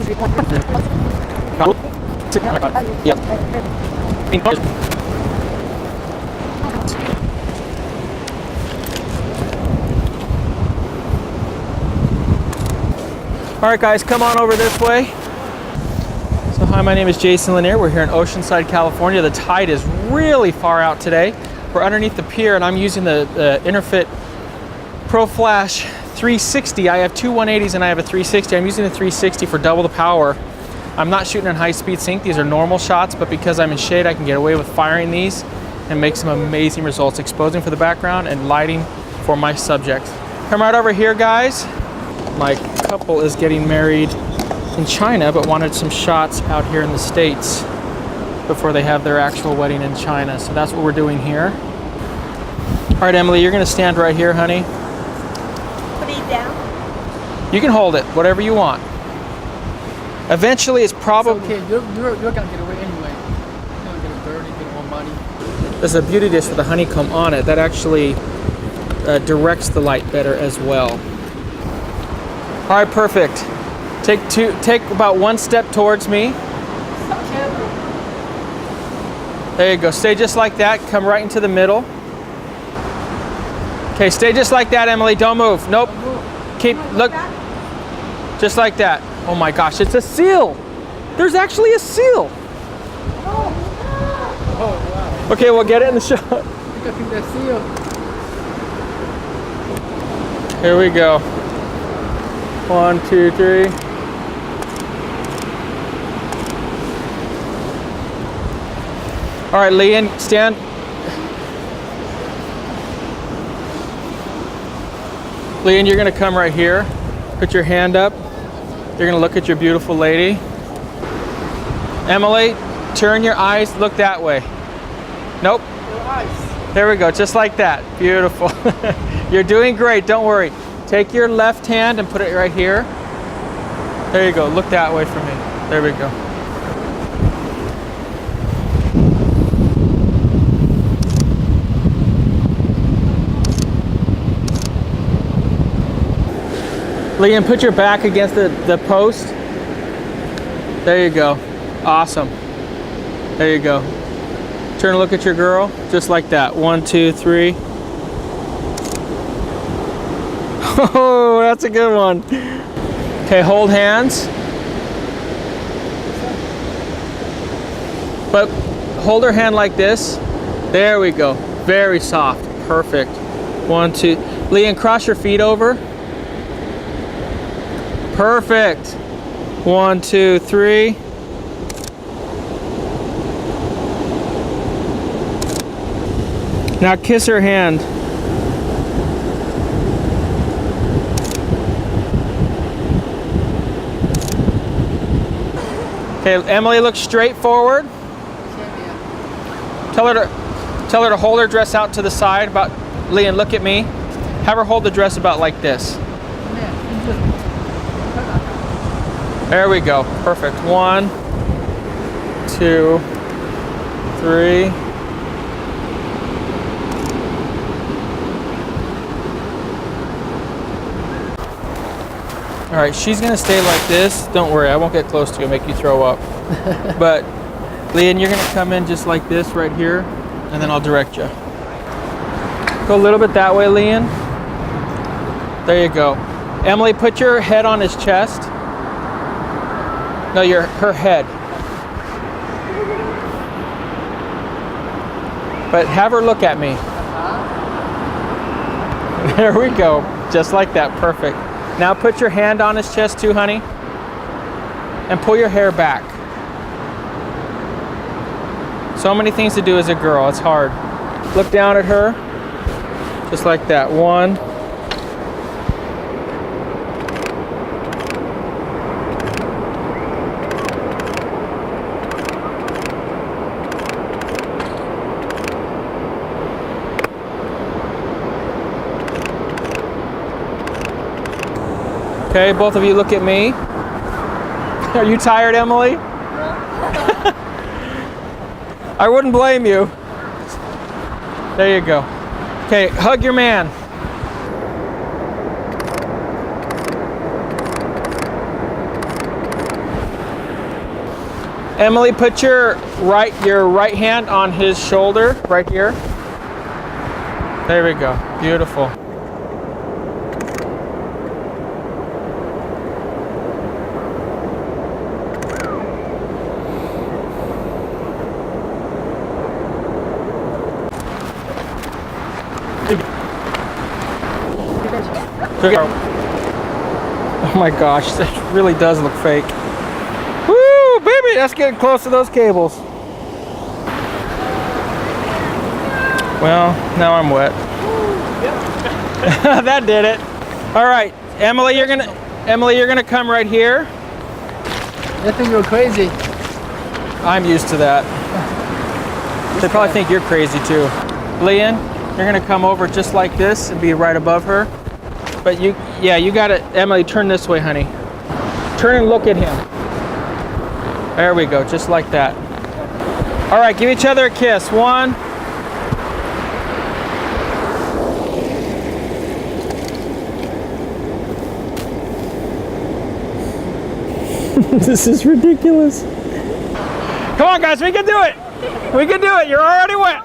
All right, guys, come on over this way. So hi, my name is Jason Lanier. We're here in Oceanside, California. The tide is really far out today. We're underneath the pier and I'm using the Interfit Pro Flash 360. I have two 180s and I have a 360. I'm using the 360 for double the power. I'm not shooting in high speed sync. These are normal shots, but because I'm in shade, I can get away with firing these and make some amazing results, exposing for the background and lighting for my subjects. Come right over here, guys. My couple is getting married in China, but wanted some shots out here in the States before they have their actual wedding in China. So that's what we're doing here. All right, Emily, you're gonna stand right here, honey. Put it down? You can hold it, whatever you want. Eventually, it's probably... It's okay, you're gonna get away anyway. You're gonna get dirty, get more money. There's a beauty dish with a honeycomb on it that actually directs the light better as well. All right, perfect. Take about one step towards me. There you go. Stay just like that. Come right into the middle. Okay, stay just like that, Emily. Don't move. Nope. Keep, look. Just like that. Oh my gosh, it's a seal. There's actually a seal. Oh, wow. Okay, we'll get it in the shot. You can see that seal. Here we go. 1, 2, 3. All right, Leon, stand. Leon, you're gonna come right here. Put your hand up. You're gonna look at your beautiful lady. Emily, turn your eyes, look that way. Nope. Your eyes. There we go, just like that. Beautiful. You're doing great, don't worry. Take your left hand and put it right here. There you go, look that way for me. There we go. Liam, put your back against the post. There you go. Awesome. There you go. Turn and look at your girl, just like that. 1, 2, 3. Oh, that's a good one. Okay, hold hands. But hold her hand like this. There we go. Very soft. Perfect. 1, 2. Liam, cross your feet over. Perfect. 1, 2, 3. Now kiss her hand. Okay, Emily, look straight forward. Tell her to hold her dress out to the side. About, Leon, look at me. Have her hold the dress about like this. There we go. Perfect. 1, 2, 3. All right, she's gonna stay like this. Don't worry, I won't get close to you and make you throw up. But Leon, you're gonna come in just like this right here, and then I'll direct you. Go a little bit that way, Leon. There you go. Emily, put your head on his chest. No, her head. But have her look at me. There we go. Just like that. Perfect. Now put your hand on his chest too, honey. And pull your hair back. So many things to do as a girl. It's hard. Look down at her. Just like that. 1. Okay, both of you look at me. Are you tired, Emily? I wouldn't blame you. There you go. Okay, hug your man. Emily, put your right hand on his shoulder, right here. There we go. Beautiful. Oh my gosh, that really does look fake. Woo, baby, that's getting close to those cables. Well, now I'm wet. That did it. All right, Emily, you're gonna come right here. They think you're crazy. I'm used to that. They probably think you're crazy too. Leanne, you're gonna come over just like this and be right above her. But you gotta, Emily, turn this way, honey. Turn and look at him. There we go, just like that. All right, give each other a kiss. 1. This is ridiculous. Come on, guys, we can do it. We can do it. You're already wet.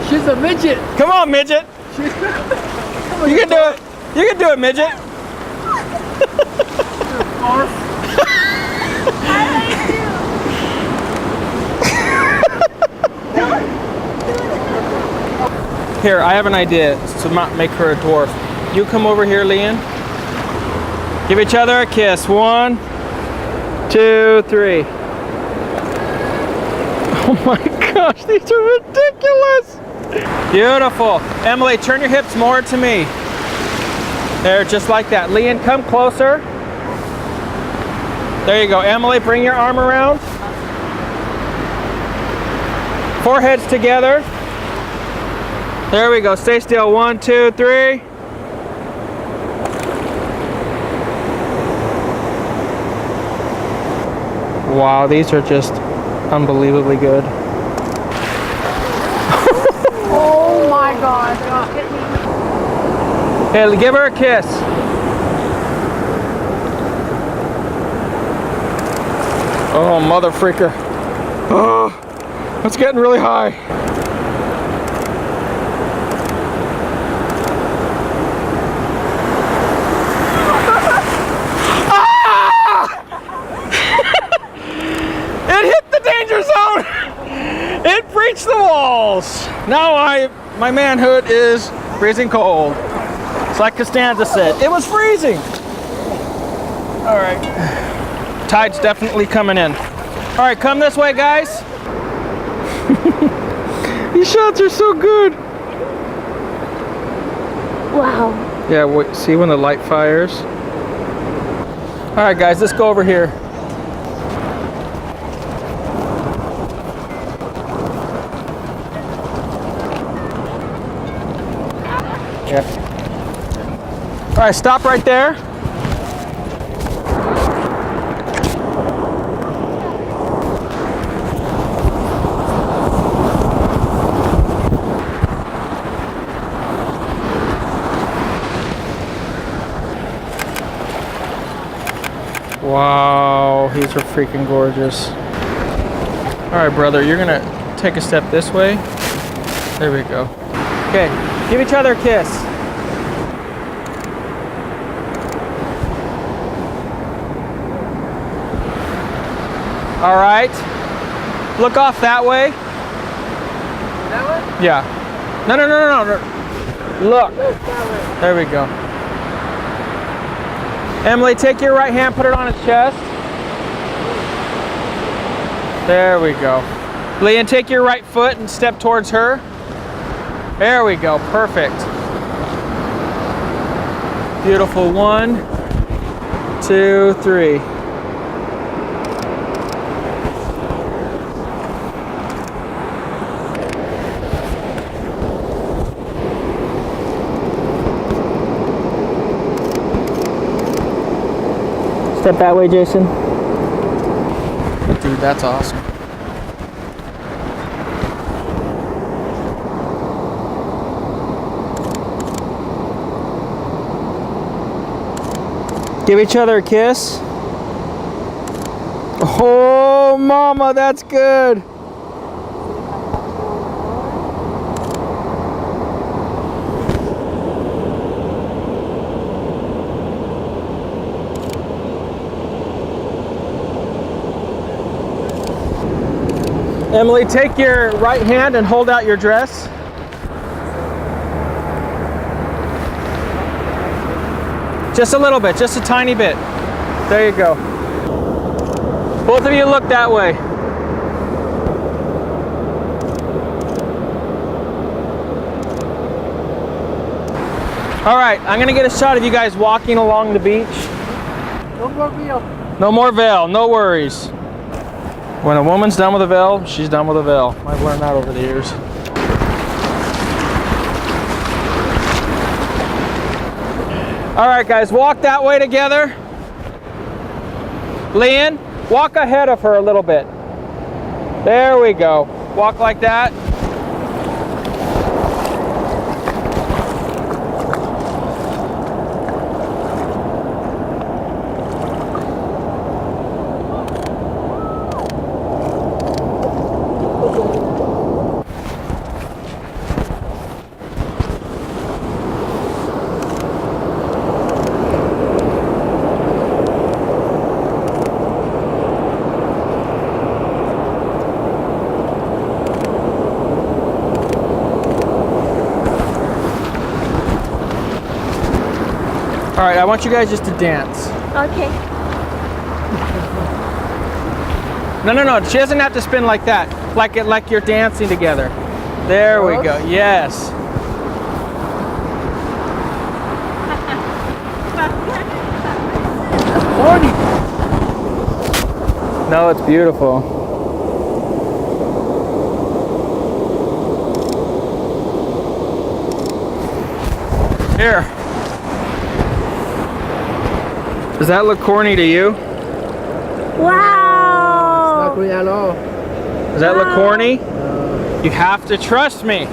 She's a midget. Come on, midget. You can do it. You can do it, midget. Here, I have an idea to not make her a dwarf. You come over here, Leanne. Give each other a kiss. 1, 2, 3. Oh my gosh, these are ridiculous. Beautiful. Emily, turn your hips more to me. There, just like that. Leanne, come closer. There you go. Emily, bring your arm around. Foreheads together. There we go. Stay still. 1, 2, 3. Wow, these are just unbelievably good. Oh my God. Hey, give her a kiss. Oh, mother freaker. Oh, it's getting really high. It hit the danger zone. It breached the walls. Now my manhood is freezing cold. It's like Costanza said, it was freezing. All right. Tide's definitely coming in. All right, come this way, guys. These shots are so good. Wow. Yeah, see when the light fires? All right, guys, let's go over here. Yeah. All right, stop right there. Wow, these are freaking gorgeous. All right, brother, you're gonna take a step this way. There we go. Okay, give each other a kiss. All right, look off that way. That way? Yeah. No. Look. There we go. Emily, take your right hand, put it on his chest. There we go. Leanne, take your right foot and step towards her. There we go, perfect. Beautiful. 1, 2, 3. Step that way, Jason. Dude, that's awesome. Give each other a kiss. Oh, mama, that's good. Emily, take your right hand and hold out your dress. Just a little bit, just a tiny bit. There you go. Both of you look that way. All right, I'm gonna get a shot of you guys walking along the beach. No more veil. No more veil, no worries. When a woman's done with a veil, she's done with a veil. I've learned that over the years. All right, guys, walk that way together. Leanne, walk ahead of her a little bit. There we go. Walk like that. All right, I want you guys just to dance. Okay. No. She doesn't have to spin like that. Like you're dancing together. There we go. Yes. No, it's beautiful. Here. Does that look corny to you? Wow. Not real at all. Does that look corny? You have to trust me.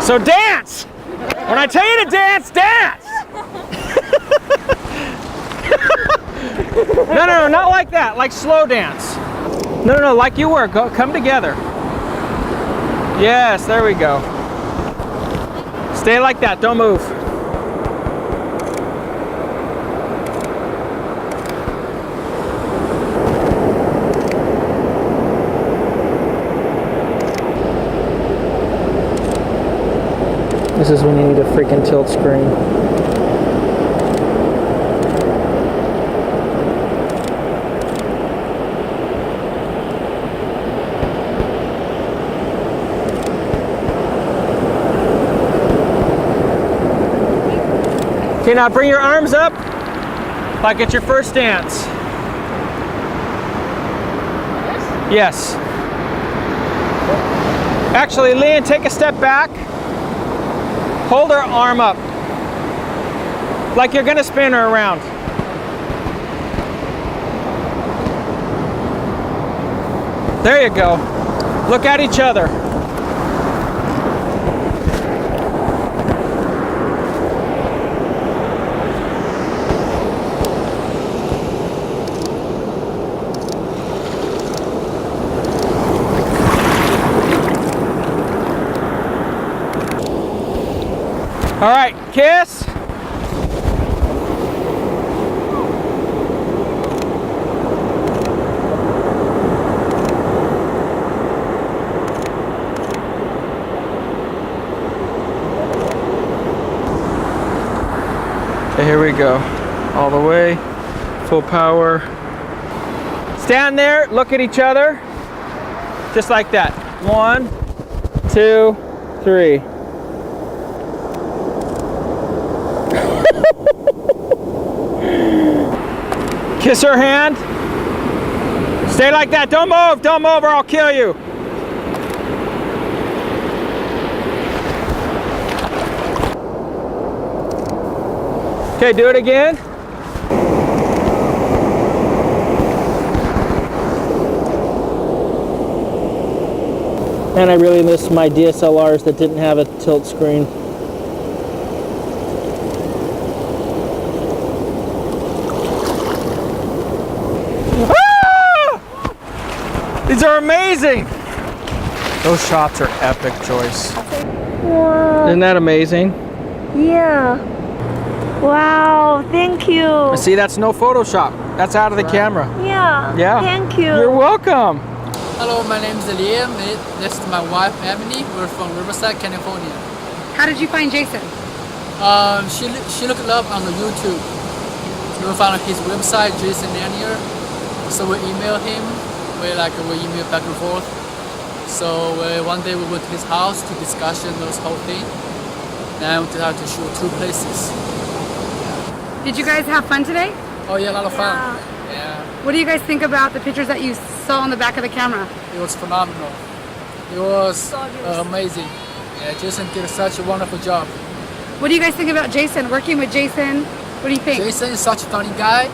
So dance! When I tell you to dance, dance! No, not like that. Like slow dance. No, like you were. Go, come together. Yes, there we go. Stay like that. Don't move. This is when you need a freaking tilt screen. Okay, now bring your arms up like it's your first dance. Yes. Actually, Leanne, take a step back. Hold her arm up, like you're gonna spin her around. There you go. Look at each other. All right, kiss. Okay, here we go. All the way, full power. Stand there, look at each other. Just like that. 1, 2, 3. Kiss her hand. Stay like that. Don't move or I'll kill you. Okay, do it again. And I really miss my DSLRs that didn't have a tilt screen. These are amazing. Those shots are epic, Joyce. Wow. Isn't that amazing? Yeah. Wow. Thank you. See, that's no Photoshop. That's out of the camera. Yeah. Yeah. Thank you. You're welcome. Hello, my name is Liam. This is my wife, Emily. We're from Riverside, California. How did you find Jason? She looked it up on the YouTube. We found his website, Jason Lanier. So we emailed him. We email back and forth. So one day we went to his house to discuss those whole thing. Then we decided to shoot 2 places. Did you guys have fun today? Oh yeah, a lot of fun. Yeah, What do you guys think about the pictures that you saw on the back of the camera? it was phenomenal. It was amazing. Yeah, Jason did such a wonderful job. What do you guys think about Jason? Working with Jason, what do you think? Jason is such a funny guy,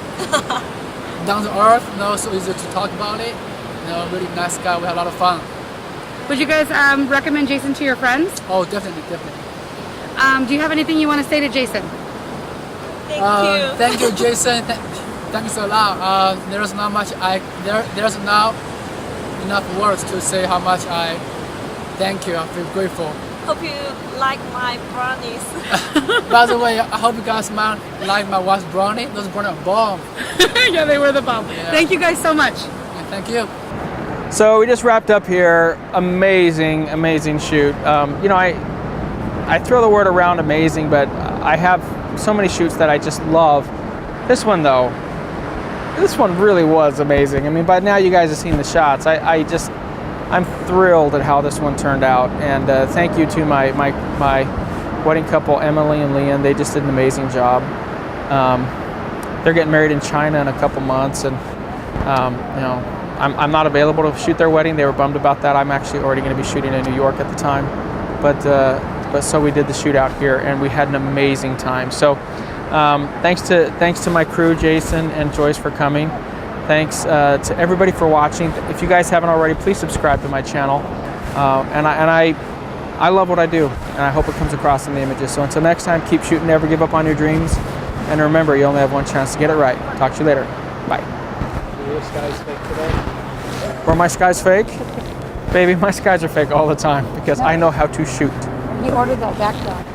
down to earth, so easy to talk about it. Really nice guy. We had a lot of fun. Would you guys recommend Jason to your friends? Oh, definitely. Do you have anything you want to say to Jason? Thank you, Jason. Thanks a lot. There's not much there's not enough words to say how much I thank you. I feel grateful. Hope you like my brownies. By the way, I hope you guys like my wife's brownie. Those brownies are bomb. Yeah, they were the bomb. Yeah. Thank you guys so much. Yeah, thank you. So we just wrapped up here. Amazing, amazing shoot. I throw the word around amazing, but I have so many shoots that I just love. This one though, this one really was amazing. I mean, by now you guys have seen the shots. I'm thrilled at how this one turned out, and thank you to my wedding couple, Emily and Liam. They just did an amazing job. They're getting married in China in a couple months, and I'm not available to shoot their wedding. They were bummed about that. I'm actually already going to be shooting in New York at the time, but so we did the shoot out here, and we had an amazing time. So thanks to my crew, Jason and Joyce, for coming. Thanks to everybody for watching. If you guys haven't already, please subscribe to my channel. And I love what I do, and I hope it comes across in the images. So until next time, keep shooting, never give up on your dreams, and remember, you only have one chance to get it right. Talk to you later. Bye. Your sky's fake today. Were my skies fake? Baby, my skies are fake all the time because I know how to shoot. He ordered that backdrop.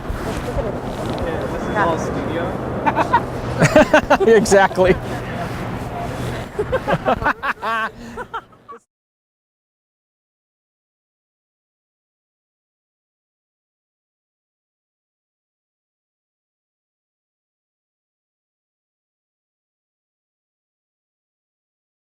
Yeah, this is all studio. Exactly.